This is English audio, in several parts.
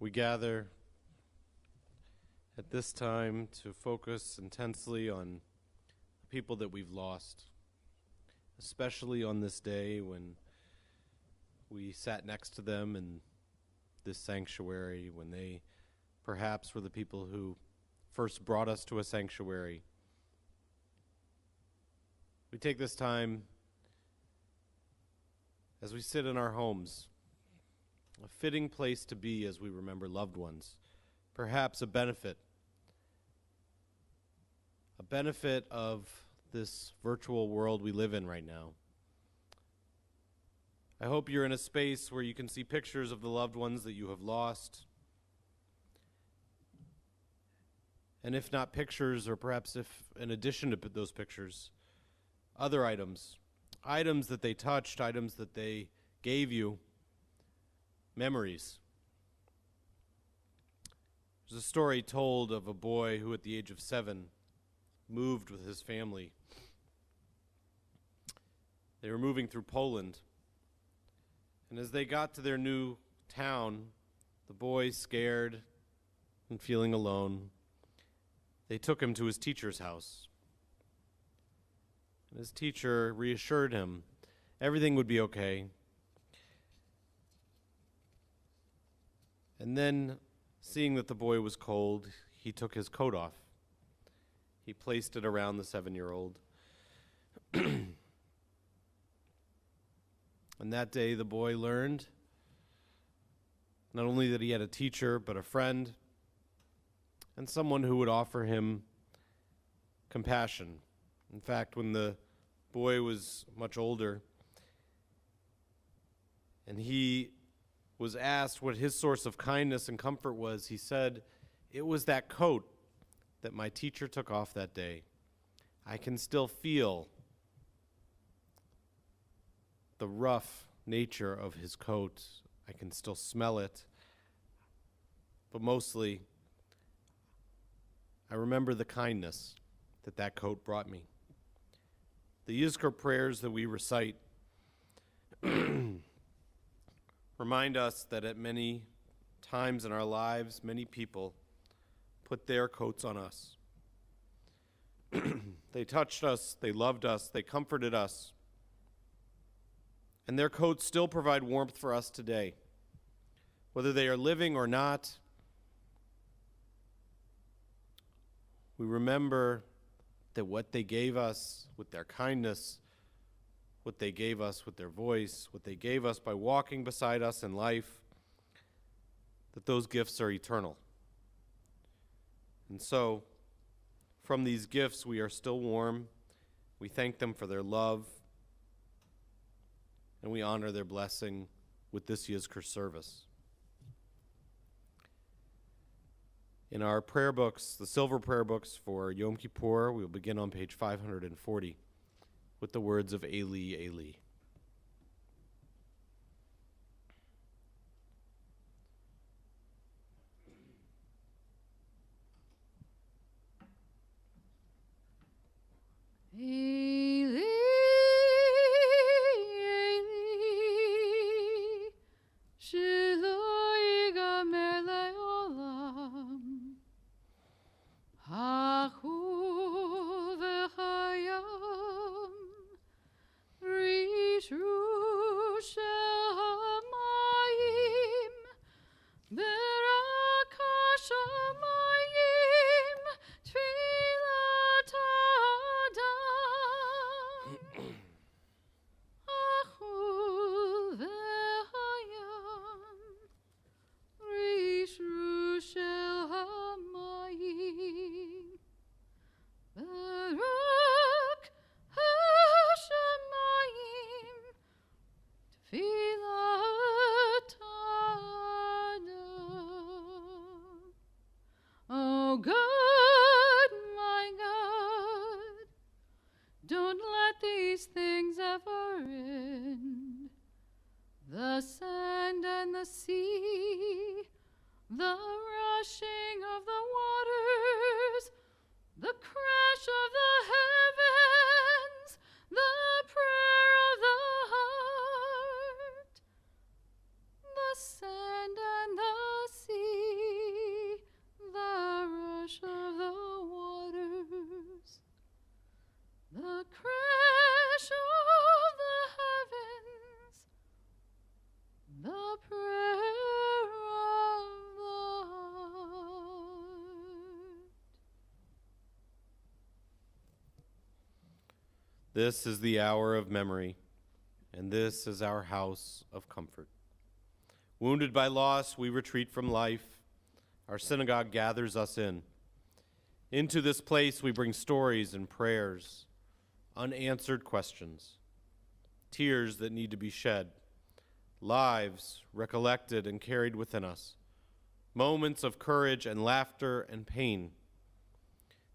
We gather at this time to focus intensely on the people that we've lost, especially on this day when we sat next to them in this sanctuary, when they perhaps were the people who first brought us to a sanctuary. We take this time as we sit in our homes, a fitting place to be as we remember loved ones, perhaps a benefit of this virtual world we live in right now. I hope you're in a space where you can see pictures of the loved ones that you have lost. And if not pictures, or perhaps if in addition to those pictures, other items that they touched, items that they gave you, memories. There's a story told of a boy who at the age of 7 moved with his family. They were moving through Poland. And as they got to their new town, the boy, scared and feeling alone, they took him to his teacher's house. And his teacher reassured him everything would be okay. And then, seeing that the boy was cold, he took his coat off. He placed it around the 7-year-old. And that day, the boy learned not only that he had a teacher, but a friend, and someone who would offer him compassion. In fact, when the boy was much older, and he was asked what his source of kindness and comfort was, he said, "It was that coat that my teacher took off that day. I can still feel the rough nature of his coat. I can still smell it. But mostly, I remember the kindness that that coat brought me." The Yizkor prayers that we recite remind us that at many times in our lives, many people put their coats on us. They touched us, they loved us, they comforted us. And their coats still provide warmth for us today. Whether they are living or not, we remember that what they gave us with their kindness, what they gave us with their voice, what they gave us by walking beside us in life, that those gifts are eternal. And so, from these gifts, we are still warm. We thank them for their love, and we honor their blessing with this Yizkar service. In our prayer books, the silver prayer books for Yom Kippur, we will begin on page 540 with the words of Eli, Eli. Eli, Eli, shelo yigamer le'olam, hachu v'chayam, the sea, the rushing of the waters, the crash of the heavens, the prayer of the heart, the sand and the sea, the rush of the waters, the crash of the heavens, the prayer of the heart. This is the hour of memory, and this is our house of comfort. Wounded by loss, we retreat from life. Our synagogue gathers us in. Into this place, we bring stories and prayers, unanswered questions, tears that need to be shed, lives recollected and carried within us, moments of courage and laughter and pain.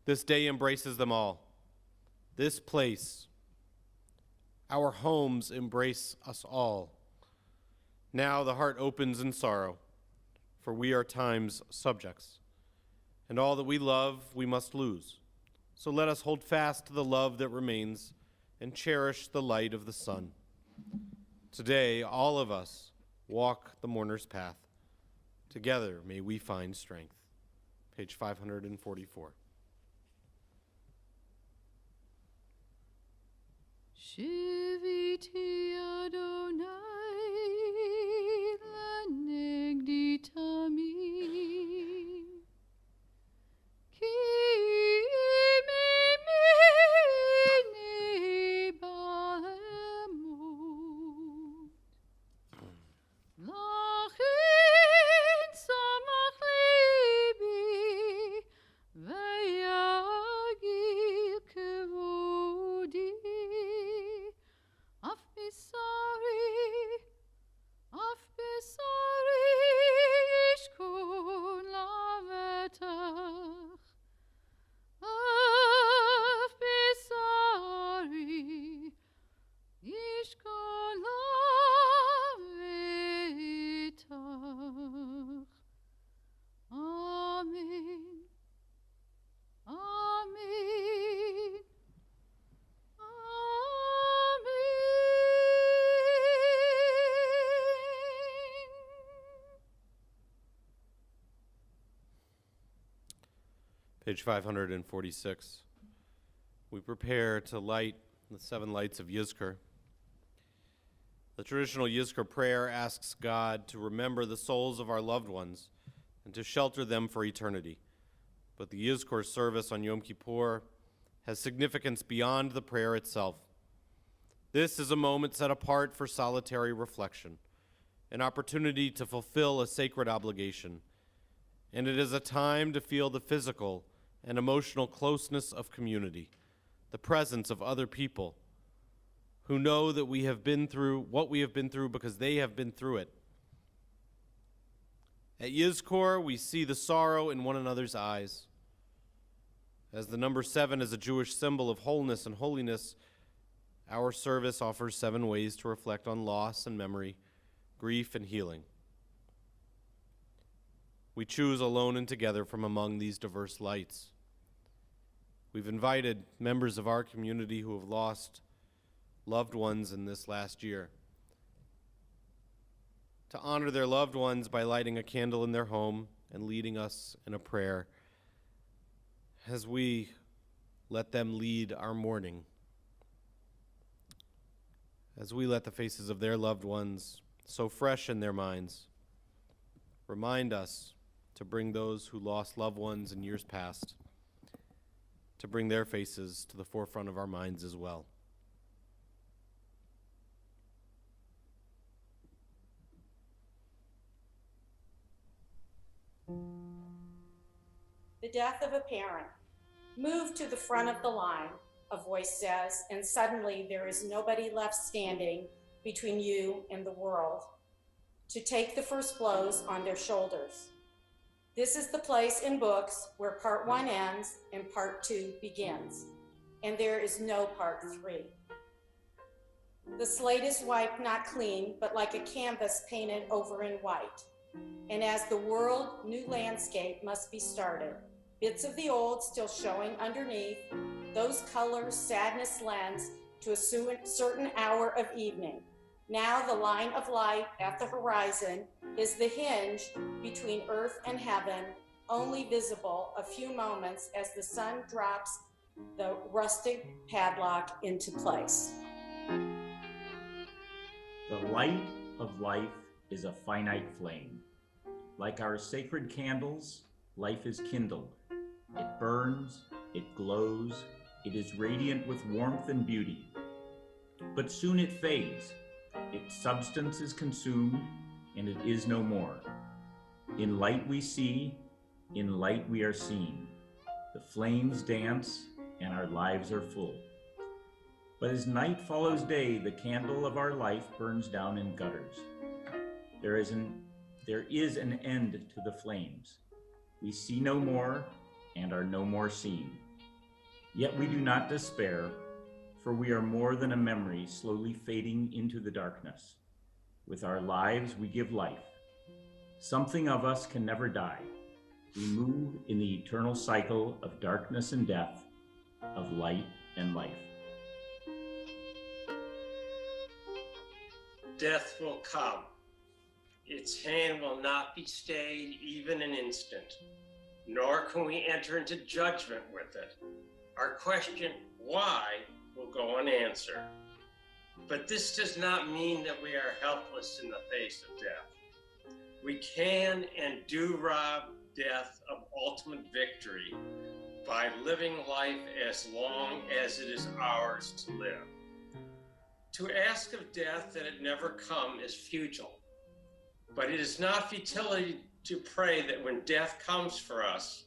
This day embraces them all. This place, our homes, embrace us all. Now the heart opens in sorrow, for we are time's subjects, and all that we love we must lose. So let us hold fast to the love that remains and cherish the light of the sun. Today, all of us walk the mourner's path. Together may we find strength. Page 544. Shiviti Adonai lanegdi tami, ki mimini balemut, lachin samach libi, vayagil kevodi. Af besari, Yizkor lavetach. Af besari, Yizkor lavetach. Amen. Amen. Page 546. We prepare to light the 7 lights of Yizkar. The traditional Yizkar prayer asks God to remember the souls of our loved ones and to shelter them for eternity. But the Yizkor service on Yom Kippur has significance beyond the prayer itself. This is a moment set apart for solitary reflection, an opportunity to fulfill a sacred obligation, and it is a time to feel the physical and emotional closeness of community, the presence of other people who know that we have been through what we have been through because they have been through it. At Yizkor, we see the sorrow in one another's eyes. As the number 7 is a Jewish symbol of wholeness and holiness, our service offers 7 ways to reflect on loss and memory, grief and healing. We choose alone and together from among these diverse lights. We've invited members of our community who have lost loved ones in this last year to honor their loved ones by lighting a candle in their home and leading us in a prayer as we let them lead our mourning, as we let the faces of their loved ones, so fresh in their minds, remind us to bring those who lost loved ones in years past, to bring their faces to the forefront of our minds as well. The death of a parent. Move to the front of the line, a voice says, and suddenly there is nobody left standing between you and the world to take the first blows on their shoulders. This is the place in books where part 1 ends and part 2 begins, and there is no part 3. The slate is wiped, not clean, but like a canvas painted over in white. And as the world, new landscape must be started. Bits of the old still showing underneath, those colors sadness lends to a certain hour of evening. Now the line of light at the horizon is the hinge between earth and heaven, only visible a few moments as the sun drops the rustic padlock into place. The light of life is a finite flame. Like our sacred candles, life is kindled. It burns, it glows, it is radiant with warmth and beauty. But soon it fades, its substance is consumed, and it is no more. In light we see, in light we are seen. The flames dance, and our lives are full. But as night follows day, the candle of our life burns down in gutters. There is an end to the flames. We see no more and are no more seen. Yet we do not despair, for we are more than a memory slowly fading into the darkness. With our lives, we give life. Something of us can never die. We move in the eternal cycle of darkness and death, of light and life. Death will come. Its hand will not be stayed even an instant, nor can we enter into judgment with it. Our question, why, will go unanswered. But this does not mean that we are helpless in the face of death. We can and do rob death of ultimate victory by living life as long as it is ours to live. To ask of death that it never come is futile, but it is not futility to pray that when death comes for us,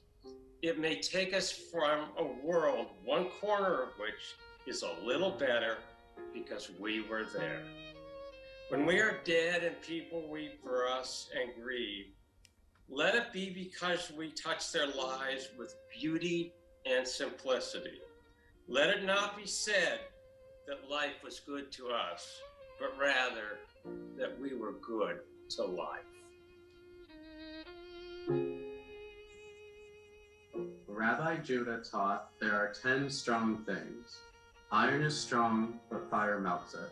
it may take us from a world, one corner of which is a little better because we were there. When we are dead and people weep for us and grieve, let it be because we touch their lives with beauty and simplicity. Let it not be said that life was good to us, but rather that we were good to life. Rabbi Judah taught there are 10 strong things. Iron is strong, but fire melts it.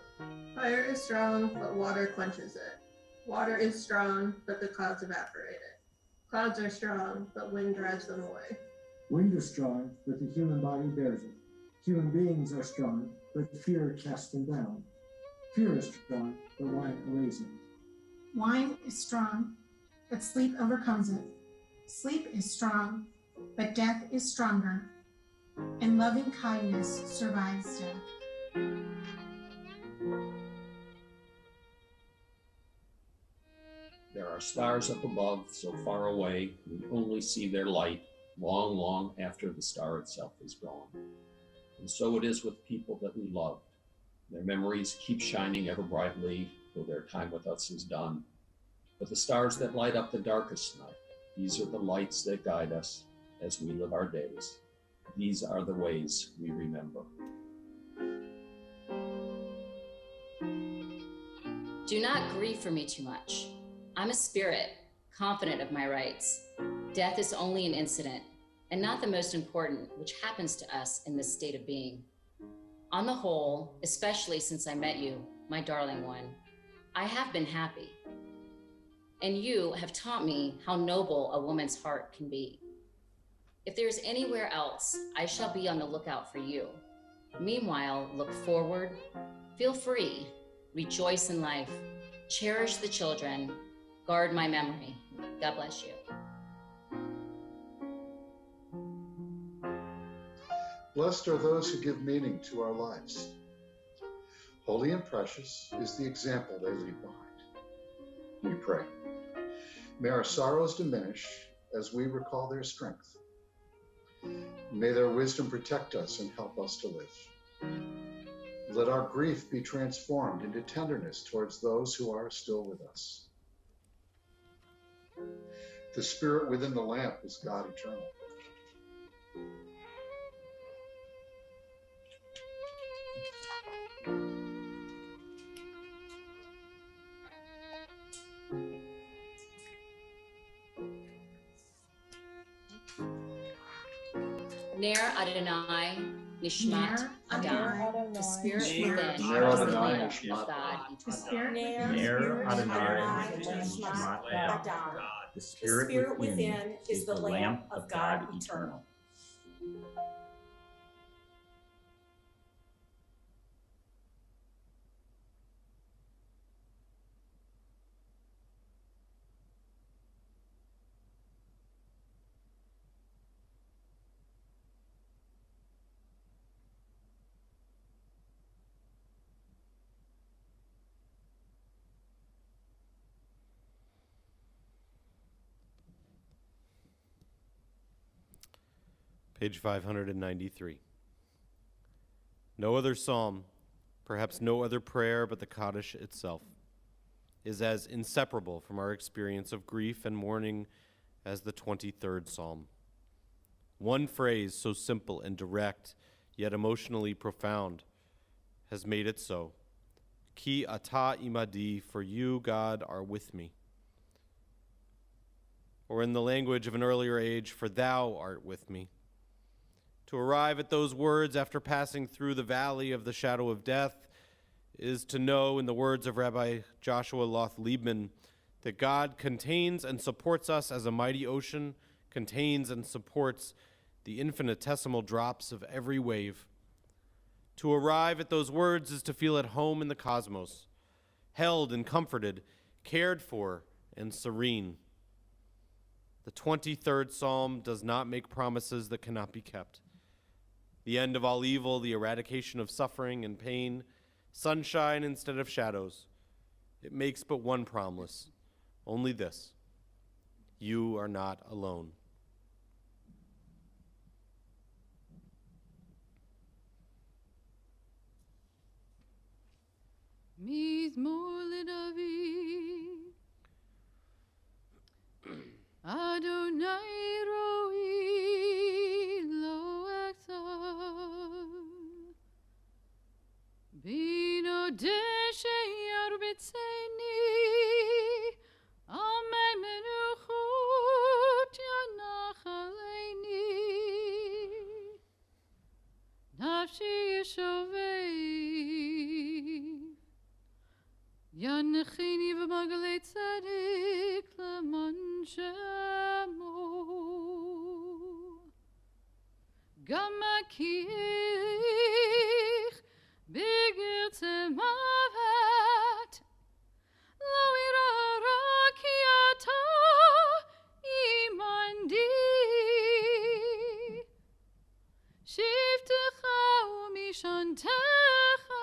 Fire is strong, but water quenches it. Water is strong, but the clouds evaporate it. Clouds are strong, but wind drives them away. Wind is strong, but the human body bears it. Human beings are strong, but fear casts them down. Fear is strong, but wine allays it. Wine is strong, but sleep overcomes it. Sleep is strong, but death is stronger, and loving kindness survives death. There are stars up above, so far away, we only see their light long, long after the star itself is gone. And so it is with people that we loved. Their memories keep shining ever brightly, though their time with us is done. But the stars that light up the darkest night, these are the lights that guide us as we live our days. These are the ways we remember. Do not grieve for me too much. I'm a spirit, confident of my rights. Death is only an incident, and not the most important, which happens to us in this state of being. On the whole, especially since I met you, my darling one, I have been happy. And you have taught me how noble a woman's heart can be. If there's anywhere else, I shall be on the lookout for you. Meanwhile, look forward, feel free, rejoice in life, cherish the children, guard my memory. God bless you. Blessed are those who give meaning to our lives. Holy and precious is the example they leave behind. We pray. May our sorrows diminish as we recall their strength. May their wisdom protect us and help us to live. Let our grief be transformed into tenderness towards those who are still with us. The spirit within the lamp is God eternal. Ner Adonai Nishmat Adam. The spirit Ner within is the Adonai lamp Nishmat of God The eternal. spirit Ner Ner Adonai Adonai Nishmat Nishmat Adam. Adam. The The spirit within is the lamp of God eternal. Page 593. No other psalm, perhaps no other prayer but the Kaddish itself, is as inseparable from our experience of grief and mourning as the 23rd Psalm. One phrase so simple and direct, yet emotionally profound, has made it so. Ki ata imadi, for you, God, are with me. Or in the language of an earlier age, for thou art with me. To arrive at those words after passing through the valley of the shadow of death is to know, in the words of Rabbi Joshua Loth Liebman, that God contains and supports us as a mighty ocean contains and supports the infinitesimal drops of every wave. To arrive at those words is to feel at home in the cosmos, held and comforted, cared for and serene. The 23rd Psalm does not make promises that cannot be kept. The end of all evil, the eradication of suffering and pain, sunshine instead of shadows. It makes but one promise, only this: you are not alone. Mizmor leDavid. Adonai roi lo echzar. Bino deshe yarbitzeni. Amei menuchut yanachaleini. Nafshi yeshovei. Yanechini v'magalei tzadik leman shemo. Gamakich bigir tzemavet. Lo irara ki ata imandi. Shivtecha umishantecha.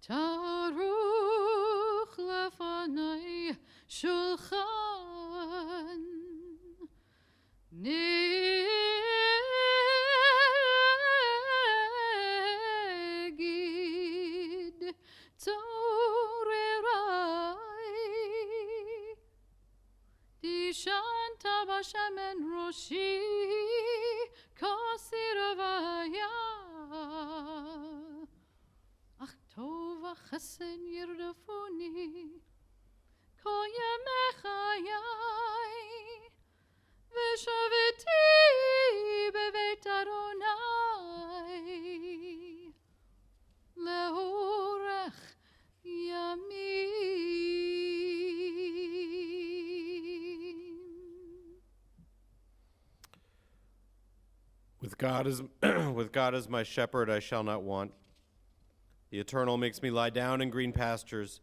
Taruch lefanai shulchan negid torerai dishanta bashamen roshi kasiravaya ach tov chesed yirdafuni kol yemei chayai v'shaviti beveit Adonai leorech yamim. With God as my shepherd, I shall not want. The Eternal makes me lie down in green pastures,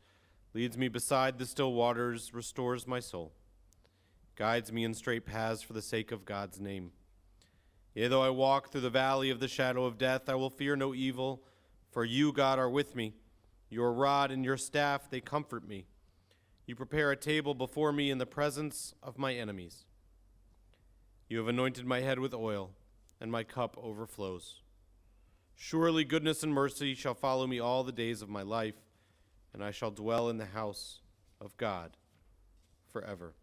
leads me beside the still waters, restores my soul, guides me in straight paths for the sake of God's name. Yea, though I walk through the valley of the shadow of death, I will fear no evil, for you, God, are with me. Your rod and your staff, they comfort me. You prepare a table before me in the presence of my enemies. You have anointed my head with oil, and my cup overflows. Surely goodness and mercy shall follow me all the days of my life, and I shall dwell in the house of God forever.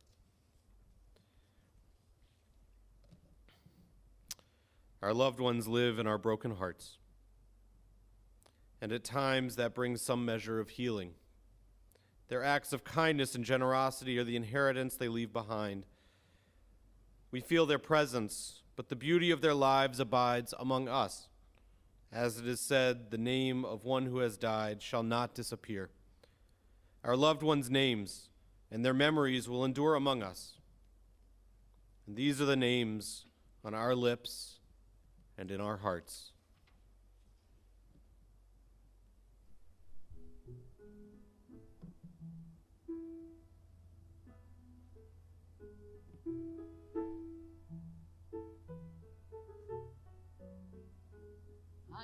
Our loved ones live in our broken hearts, and at times that brings some measure of healing. Their acts of kindness and generosity are the inheritance they leave behind. We feel their presence, but the beauty of their lives abides among us. As it is said, the name of one who has died shall not disappear. Our loved ones' names and their memories will endure among us. And these are the names on our lips and in our hearts.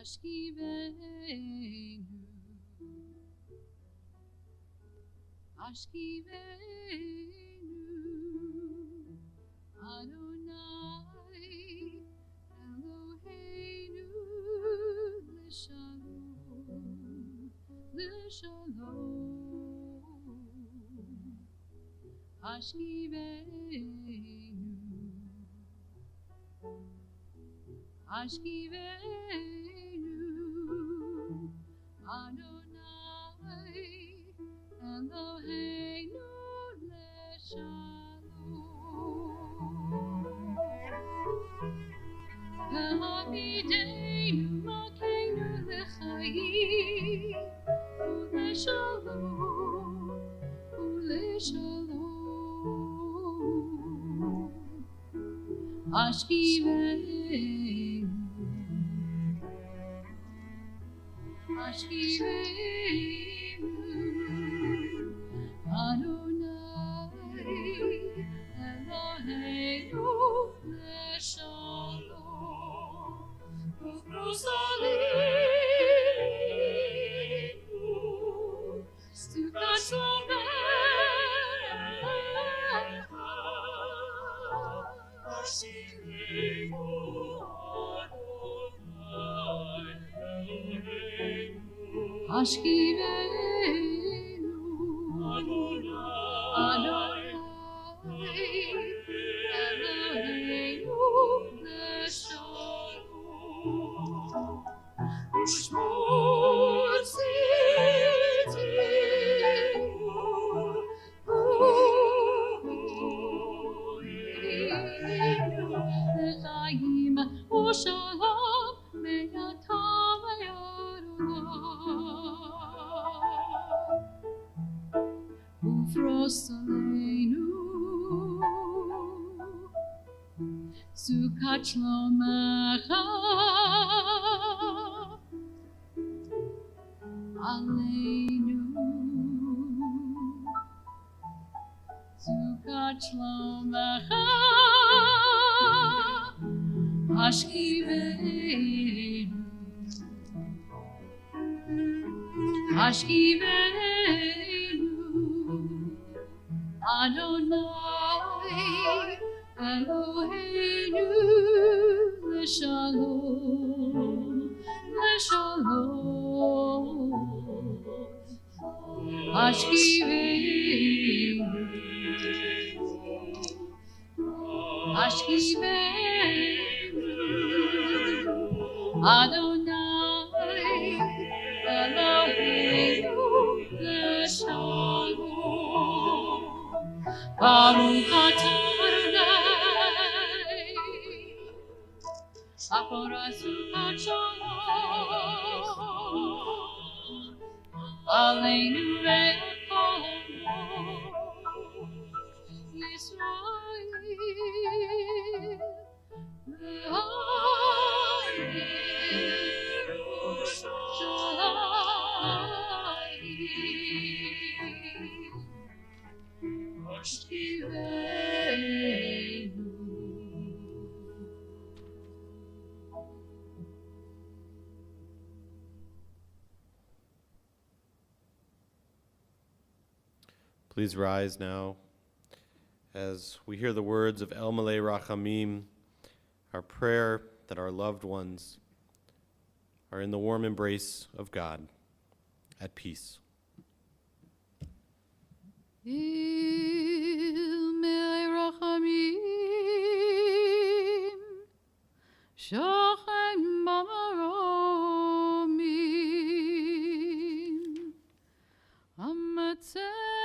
Ashkivenu, Ashkivenu, Adonai, Eloheinu, L'shalom, L'shalom, Ashkivenu, Ashkivenu, Adonai, Eloheinu, L'shalom. Ve'avideinu malkeinu l'chaim, U'l'shalom, U'l'shalom. Ashkivenu, Ashkivenu, Adonai, Eloheinu, L'shalom. Ufrosaleinu, Stukat Shlomecha, Ashkivenu, Adonai, Eloheinu, Ashkivenu, Adonai, Eloheinu, L'shalom. Ushmor tzitzimu, U'inu, L'chaim, U'shalom, Me'atam Adonai. Ufrosaleinu, Sukat Shlomecha, Aleinu, Sukat Shlomecha, Ashkivenu, Ashkivenu, Adonai, Eloheinu, L'shalom, L'shalom. Ashkivenu, Ashkivenu, Adonai, Eloheinu, L'shalom. Baruch atah Adonai, Akorazukat Shalom, Aleinu ve'al Yisrael, Please rise now as we hear the words of El Malei Rachamim, our prayer that our loved ones are in the warm embrace of God, at peace. Il Melei Rachamim, Shochem Bamaromim, Amatzeh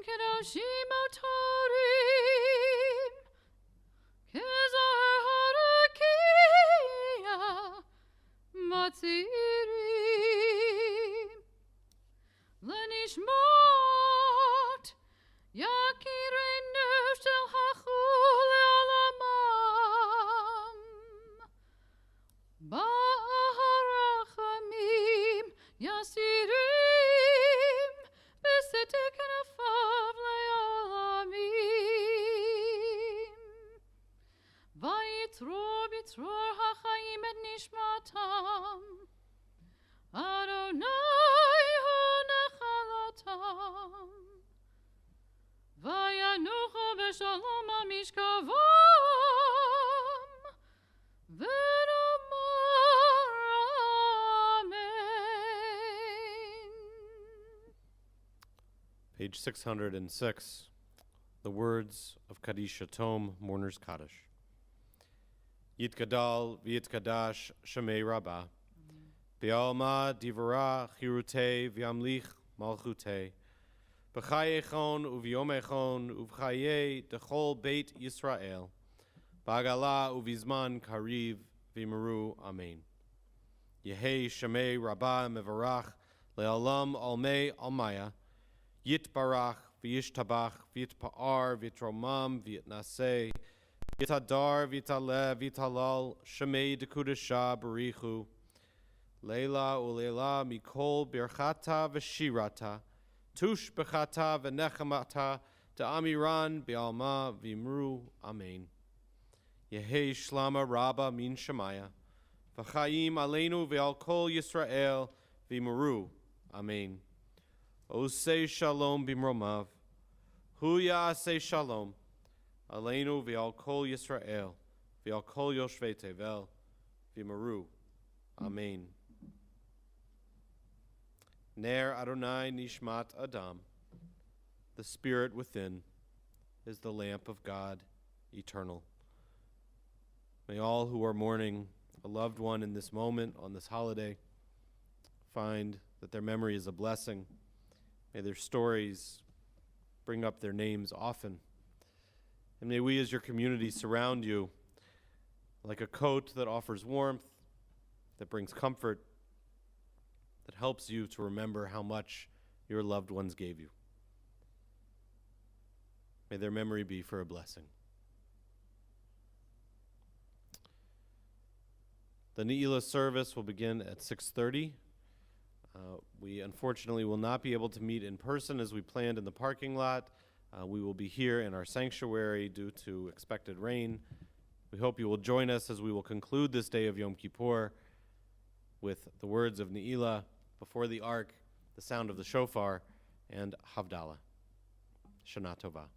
kedoshim otorim, kezar harakia, matzirim, lenishmot, yakireinu shel hachul le'olamam, ba'arachamim yasirim, b'setek kanafav le'olamim, vayitror bitror hachayim et nishmatam, Adonai hu nachalatam, vayanuchu b'shalom al mishkavam, v'nomar amen. Page 606. The words of Kaddish Tome, Mourner's Kaddish. Yitgadal v'yitkadash Shemei Rabbah. Be'alma divara chirute v'yamlich malchute. B'chayechon uv'yomechon uv'chaye dechol beit Yisrael. B'agala uv'izman kariv v'meru amen. Yehei Shemei Rabbah mevarach le'alam almei almaya. Yitbarach v'yishtabach v'yitpa'ar v'yitromam v'yitnaseh. Yitadar v'yitaleh v'yitalal Shemei dekudesha barichu. Leila uleila mikol birchata v'shirata. Tush bechata v'nechamata ta'amiran bi'alma v'imru amen. Yehei shlama rabba min shemaya. V'chayim aleinu v'al kol Yisrael v'imru amen. Osei shalom b'mromav. Hu ya'aseh shalom. Aleinu v'al kol Yisrael v'al kol yoshvei tevel v'imru amen. Ner Adonai Nishmat Adam. The spirit within is the lamp of God eternal. May all who are mourning a loved one in this moment, on this holiday, find that their memory is a blessing. May their stories bring up their names often. And may we as your community surround you like a coat that offers warmth, that brings comfort, that helps you to remember how much your loved ones gave you. May their memory be for a blessing. The Ne'ilah service will begin at 6:30. We unfortunately will not be able to meet in person as we planned in the parking lot. We will be here in our sanctuary due to expected rain. We hope you will join us as we will conclude this day of Yom Kippur with the words of Ne'ilah before the ark, the sound of the shofar, and Havdalah. Shana Tova.